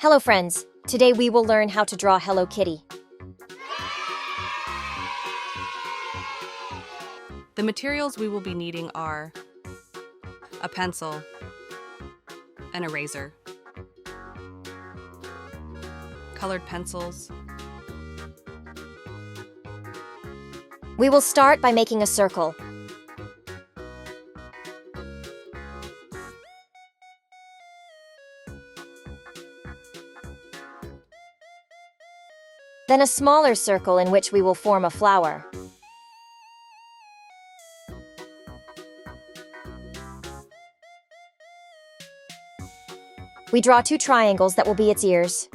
Hello friends, today we will learn how to draw Hello Kitty. The materials we will be needing are a pencil, an eraser, colored pencils, We will start by making a circle. Then a smaller circle in which we will form a flower. We draw two triangles that will be its ears.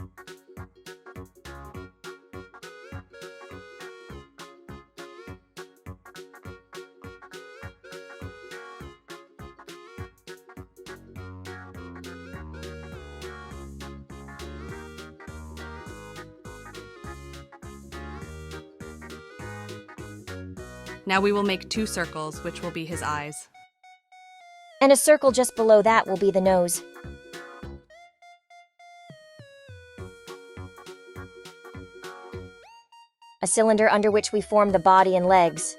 Now we will make two circles, which will be his eyes. And a circle just below that will be the nose. A cylinder under which we form the body and legs.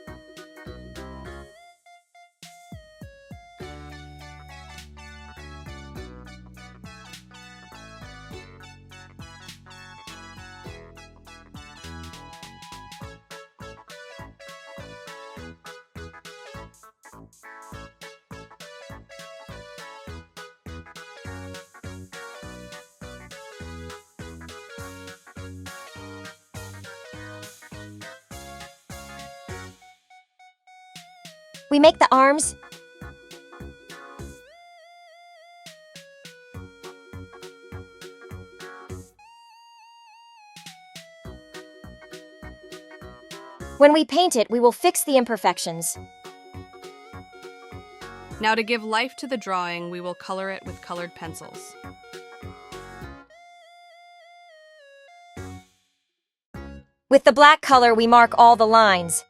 We make the arms. When we paint it, we will fix the imperfections. Now to give life to the drawing, we will color it with colored pencils. With the black color, we mark all the lines.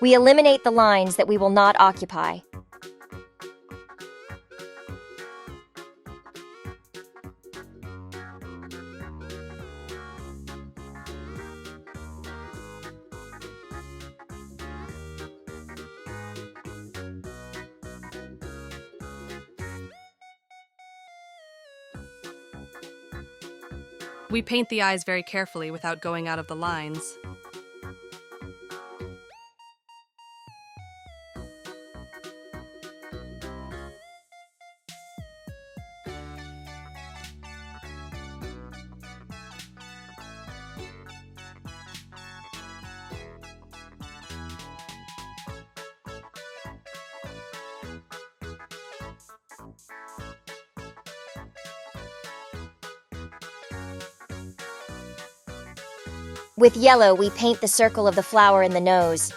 We eliminate the lines that we will not occupy. We paint the eyes very carefully without going out of the lines. With yellow, we paint the circle of the flower in the nose.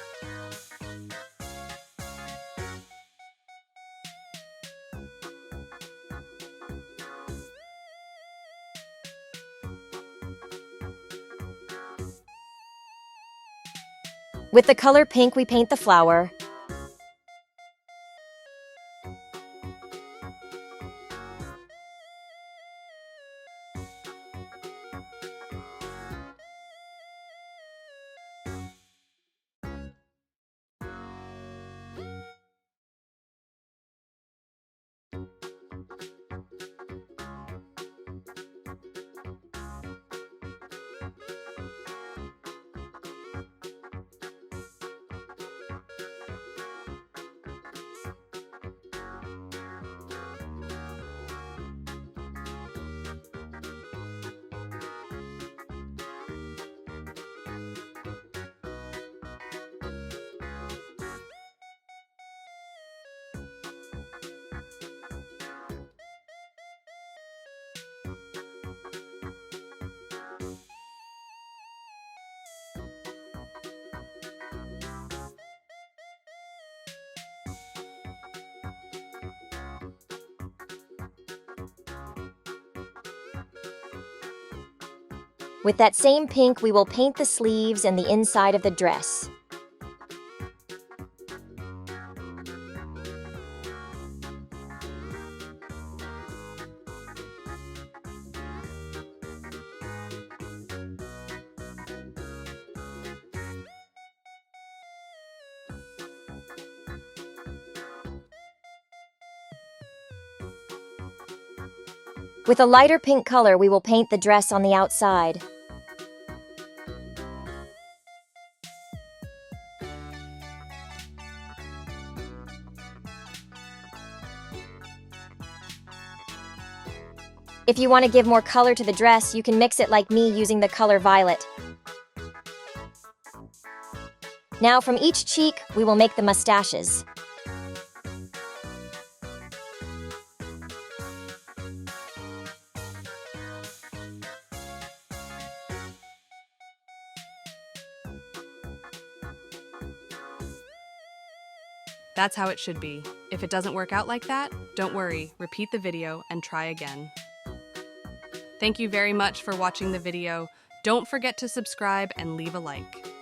With the color pink, we paint the flower. With that same pink, we will paint the sleeves and the inside of the dress. With a lighter pink color, we will paint the dress on the outside. If you want to give more color to the dress, you can mix it like me using the color violet. Now from each cheek, we will make the mustaches. That's how it should be. If it doesn't work out like that, don't worry, repeat the video and try again. Thank you very much for watching the video. Don't forget to subscribe and leave a like.